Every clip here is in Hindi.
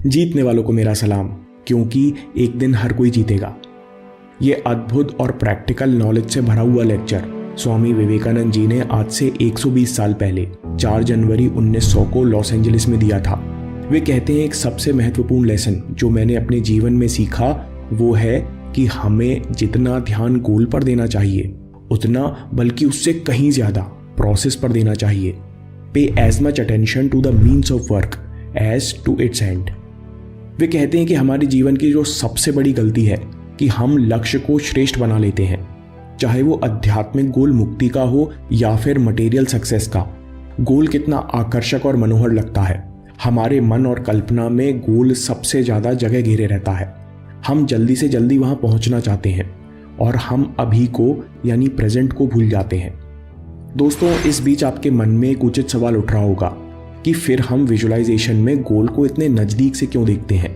जीतने वालों को मेरा सलाम, क्योंकि एक दिन हर कोई जीतेगा। ये अद्भुत और प्रैक्टिकल नॉलेज से भरा हुआ लेक्चर स्वामी विवेकानंद जी ने आज से 120 साल पहले 4 जनवरी 1900 को लॉस एंजलिस में दिया था। वे कहते हैं एक सबसे महत्वपूर्ण लेसन जो मैंने अपने जीवन में सीखा वो है कि हमें जितना ध्यान गोल पर देना चाहिए उतना बल्कि उससे कहीं ज्यादा प्रोसेस पर देना चाहिए। Pay as much attention to the means of work as to its end. वे कहते हैं कि हमारे जीवन की जो सबसे बड़ी गलती है कि हम लक्ष्य को श्रेष्ठ बना लेते हैं, चाहे वो आध्यात्मिक गोल मुक्ति का हो या फिर मटेरियल सक्सेस का। गोल कितना आकर्षक और मनोहर लगता है, हमारे मन और कल्पना में गोल सबसे ज्यादा जगह घेरे रहता है। हम जल्दी से जल्दी वहां पहुंचना चाहते हैं और हम अभी को यानी प्रेजेंट को भूल जाते हैं। दोस्तों, इस बीच आपके मन में एक उचित सवाल उठ रहा होगा कि फिर हम विजुअलाइजेशन में गोल को इतने नजदीक से क्यों देखते हैं?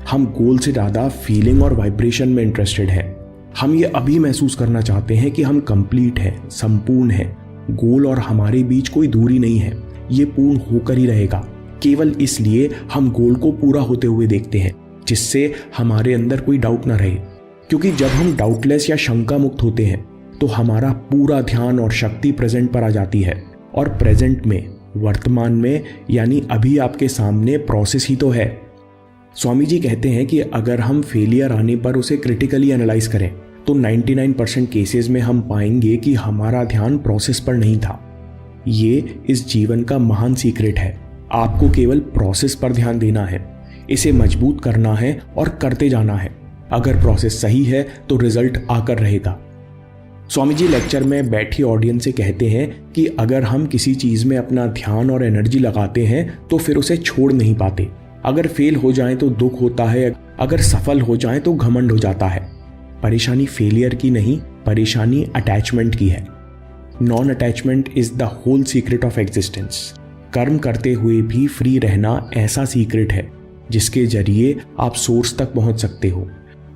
हम गोल से ज्यादा फीलिंग और वाइब्रेशन में इंटरेस्टेड हैं। हम ये अभी महसूस करना चाहते हैं कि हम कंप्लीट हैं, संपूर्ण हैं। गोल और हमारे बीच कोई दूरी नहीं है, ये पूर्ण होकर ही रहेगा। केवल इसलिए हम गोल को पूरा होते हुए देखते हैं जिससे हमारे अंदर कोई डाउट ना रहे, क्योंकि जब हम डाउटलेस या शंका मुक्त होते हैं तो हमारा पूरा ध्यान और शक्ति प्रेजेंट पर आ जाती है। और प्रेजेंट में, वर्तमान में, यानी अभी आपके सामने प्रोसेस ही तो है। स्वामी जी कहते हैं कि अगर हम फेलियर आने पर उसे क्रिटिकली एनालाइज करें तो 99% केसेस में हम पाएंगे कि हमारा ध्यान प्रोसेस पर नहीं था। ये इस जीवन का महान सीक्रेट है। आपको केवल प्रोसेस पर ध्यान देना है, इसे मजबूत करना है और करते जाना है। अगर प्रोसेस सही है तो रिजल्ट आकर रहेगा। स्वामी जी लेक्चर में बैठी ऑडियंस से कहते हैं कि अगर हम किसी चीज में अपना ध्यान और एनर्जी लगाते हैं तो फिर उसे छोड़ नहीं पाते। अगर फेल हो जाए तो दुख होता है, अगर सफल हो जाए तो घमंड हो जाता है। परेशानी फेलियर की नहीं, परेशानी अटैचमेंट की है। Non attachment is the whole secret of existence. कर्म करते हुए भी फ्री रहना ऐसा सीक्रेट है जिसके जरिए आप सोर्स तक पहुंच सकते हो।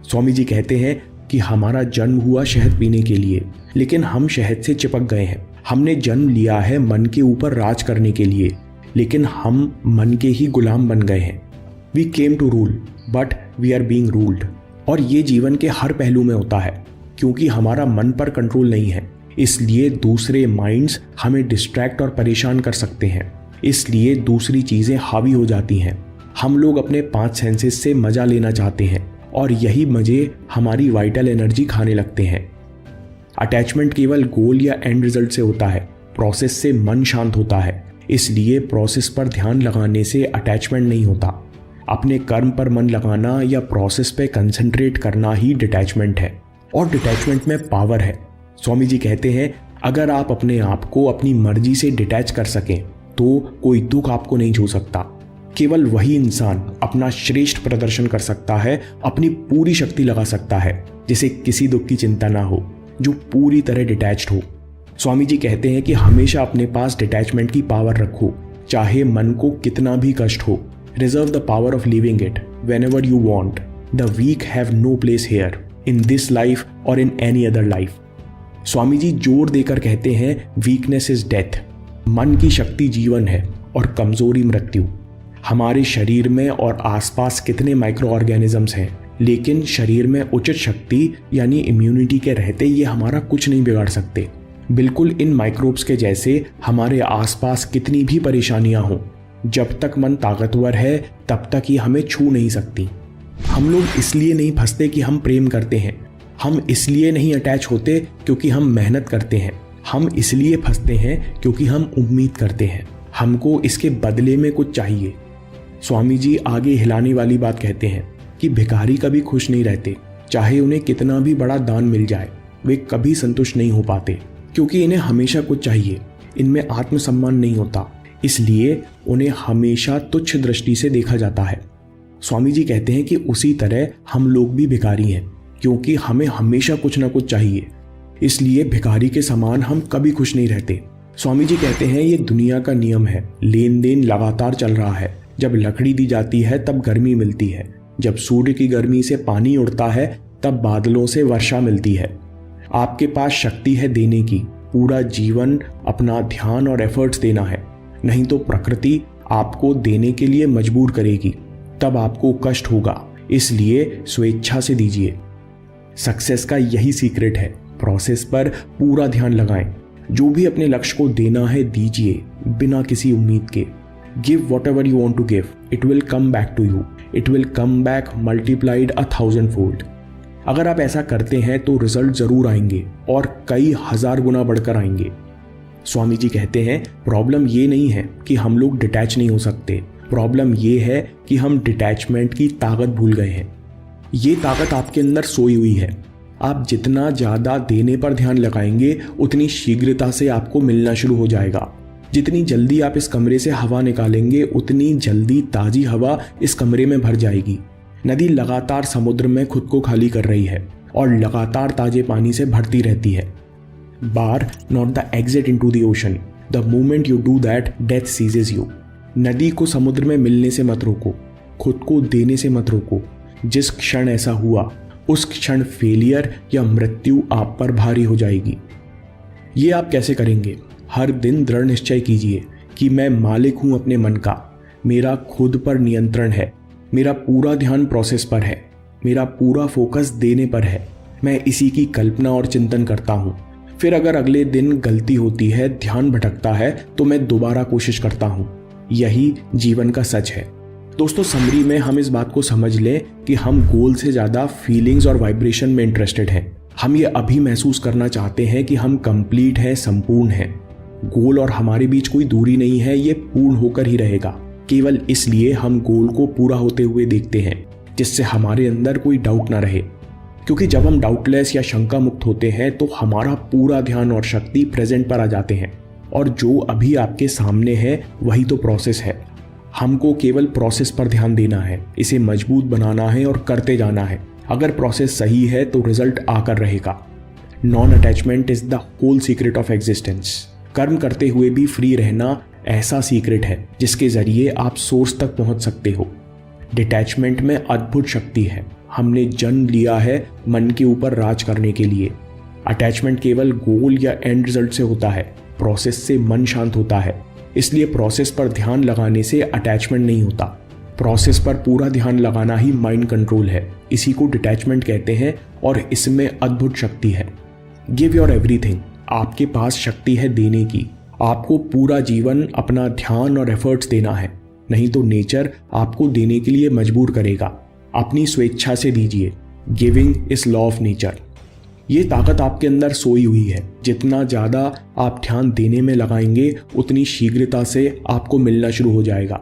स्वामी जी कहते हैं कि हमारा जन्म हुआ शहद पीने के लिए, लेकिन हम शहद से चिपक गए हैं। हमने जन्म लिया है मन के ऊपर राज करने के लिए, लेकिन हम मन के ही गुलाम बन गए हैं। We came to rule but we are being ruled. और ये जीवन के हर पहलू में होता है, क्योंकि हमारा मन पर कंट्रोल नहीं है, इसलिए दूसरे माइंड्स हमें डिस्ट्रैक्ट और परेशान कर सकते हैं। इसलिए दूसरी चीजें हावी हो जाती हैं। हम लोग अपने 5 सेंसेस से मजा लेना चाहते हैं और यही मजे हमारी वाइटल एनर्जी खाने लगते हैं। अटैचमेंट केवल गोल या एंड रिजल्ट से होता है, प्रोसेस से मन शांत होता है। इसलिए प्रोसेस पर ध्यान लगाने से अटैचमेंट नहीं होता। अपने कर्म पर मन लगाना या प्रोसेस पे कंसंट्रेट करना ही डिटैचमेंट है, और डिटैचमेंट में पावर है। स्वामी जी कहते हैं अगर आप अपने आप को अपनी मर्जी से डिटैच कर सकें तो कोई दुख आपको नहीं छू सकता। केवल वही इंसान अपना श्रेष्ठ प्रदर्शन कर सकता है, अपनी पूरी शक्ति लगा सकता है, जिसे किसी दुख की चिंता ना हो, जो पूरी तरह डिटैच्ड हो। स्वामी जी कहते हैं कि हमेशा अपने पास डिटैचमेंट की पावर रखो, चाहे मन को कितना भी कष्ट हो। Reserve the power of living it whenever you want. The weak have no place here in this life or in any other life. Swami ji जोर देकर कहते हैं वीकनेस इज डेथ। मन की शक्ति जीवन है और कमजोरी मृत्यु। हमारे शरीर में और आसपास कितने माइक्रो ऑर्गेनिजम्स हैं, लेकिन शरीर में उचित शक्ति यानी इम्यूनिटी के रहते ये हमारा कुछ नहीं बिगाड़ सकते। बिल्कुल इन माइक्रोब्स के जैसे हमारे आसपास कितनी भी परेशानियां हों, जब तक मन ताकतवर है तब तक ये हमें छू नहीं सकती। हम लोग इसलिए नहीं फंसते कि हम प्रेम करते हैं, हम इसलिए नहीं अटैच होते क्योंकि हम मेहनत करते हैं, हम इसलिए फंसते हैं क्योंकि हम उम्मीद करते हैं हमको इसके बदले में कुछ चाहिए। स्वामी जी आगे हिलाने वाली बात कहते हैं कि भिखारी कभी खुश नहीं रहते, चाहे उन्हें कितना भी बड़ा दान मिल जाए, वे कभी संतुष्ट नहीं हो पाते, क्योंकि इन्हें हमेशा कुछ चाहिए। इनमें आत्मसम्मान नहीं होता, इसलिए उन्हें हमेशा तुच्छ दृष्टि से देखा जाता है। स्वामी जी कहते हैं कि उसी तरह हम लोग भी भिखारी हैं, क्योंकि हमें हमेशा कुछ ना कुछ चाहिए, इसलिए भिखारी के समान हम कभी खुश नहीं रहते। स्वामी जी कहते हैं ये दुनिया का नियम है, लेन देन लगातार चल रहा है। जब लकड़ी दी जाती है तब गर्मी मिलती है, जब सूर्य की गर्मी से पानी उड़ता है तब बादलों से वर्षा मिलती है। आपके पास शक्ति है देने की, पूरा जीवन अपना ध्यान और एफर्ट्स देना है। नहीं तो प्रकृति आपको देने के लिए मजबूर करेगी, तब आपको कष्ट होगा। इसलिए स्वेच्छा से दीजिए। सक्सेस का यही सीक्रेट है, प्रोसेस पर पूरा ध्यान लगाएं। जो भी अपने लक्ष्य को देना है दीजिए, बिना किसी उम्मीद के। Give whatever you want to give, it will come back to you, it will come back multiplied 1000-fold। अगर आप ऐसा करते हैं तो रिजल्ट जरूर आएंगे और कई हजार गुना बढ़कर आएंगे। स्वामी जी कहते हैं प्रॉब्लम ये नहीं है कि हम लोग डिटैच नहीं हो सकते, प्रॉब्लम ये है कि हम डिटैचमेंट की ताकत भूल गए हैं। ये ताकत आपके अंदर सोई हुई है। आप जितना ज़्यादा देने पर ध्यान लगाएंगे उतनी शीघ्रता से आपको मिलना शुरू हो जाएगा। जितनी जल्दी आप इस कमरे से हवा निकालेंगे उतनी जल्दी ताज़ी हवा इस कमरे में भर जाएगी। नदी लगातार समुद्र में खुद को खाली कर रही है और लगातार ताजे पानी से भरती रहती है। बार not the exit into the ocean, the moment you do that death ceases you. नदी को समुद्र में मिलने से मत रोको, खुद को देने से मत रोको। जिस क्षण ऐसा हुआ उस क्षण फेलियर या मृत्यु आप पर भारी हो जाएगी। ये आप कैसे करेंगे? हर दिन दृढ़ निश्चय कीजिए कि मैं मालिक हूं अपने मन का, मेरा खुद पर नियंत्रण है, मेरा पूरा ध्यान प्रोसेस पर है, मेरा पूरा फोकस देने पर है। मैं इसी की कल्पना और चिंतन करता हूं। फिर अगर अगले दिन गलती होती है, ध्यान भटकता है, तो मैं दोबारा कोशिश करता हूं। यही जीवन का सच है। दोस्तों, समरी में हम इस बात को समझ लें कि हम गोल से ज़्यादा फीलिंग्स और वाइब्रेशन में इंटरेस्टेड हैं। हम ये अभी महसूस करना चाहते हैं कि हम कंप्लीट हैं, संपूर्ण हैं। गोल और हमारे बीच कोई दूरी नहीं है, ये पूर्ण होकर ही रहेगा। केवल इसलिए हम गोल को पूरा होते हुए देखते हैं, जिससे हमारे अंदर कोई डाउट ना रहे। क्योंकि जब हम डाउटलेस या शंका मुक्त होते हैं तो हमारा पूरा ध्यान और शक्ति प्रेजेंट पर आ जाते हैं, और जो अभी आपके सामने है वही तो प्रोसेस है। हमको केवल प्रोसेस पर ध्यान देना है, इसे मजबूत बनाना है और करते जाना है। अगर प्रोसेस सही है तो रिजल्ट आकर रहेगा। Non attachment is the whole secret of existence. कर्म करते हुए भी फ्री रहना ऐसा सीक्रेट है जिसके जरिए आप सोर्स तक पहुंच सकते हो। डिटैचमेंट में अद्भुत शक्ति है। हमने जन्म लिया है मन के ऊपर राज करने के लिए। अटैचमेंट केवल गोल या एंड रिजल्ट से होता है, प्रोसेस से मन शांत होता है। इसलिए प्रोसेस पर ध्यान लगाने से अटैचमेंट नहीं होता। प्रोसेस पर पूरा ध्यान लगाना ही माइंड कंट्रोल है। इसी को डिटैचमेंट कहते हैं और इसमें अद्भुत शक्ति है। Give your everything. आपके पास शक्ति है देने की। आपको पूरा जीवन अपना ध्यान और एफर्ट्स देना है, नहीं तो नेचर आपको देने के लिए मजबूर करेगा। अपनी स्वेच्छा से दीजिए। Giving is law of nature. ये ताकत आपके अंदर सोई हुई है। जितना ज़्यादा आप ध्यान देने में लगाएंगे उतनी शीघ्रता से आपको मिलना शुरू हो जाएगा।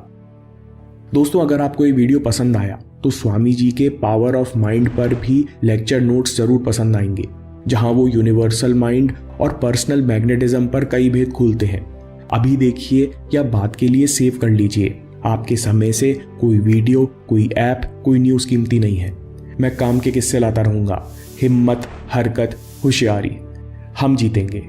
दोस्तों, अगर आपको ये वीडियो पसंद आया तो स्वामी जी के पावर ऑफ माइंड पर भी लेक्चर नोट्स जरूर पसंद आएंगे, जहां वो यूनिवर्सल माइंड और पर्सनल मैग्नेटिज्म पर कई भेद खोलते हैं। अभी देखिए या बात के लिए सेव कर लीजिए। आपके समय से कोई वीडियो, कोई ऐप, कोई न्यूज़ कीमती नहीं है। मैं काम के किस्से लाता रहूंगा। हिम्मत, हरकत, होशियारी। हम जीतेंगे।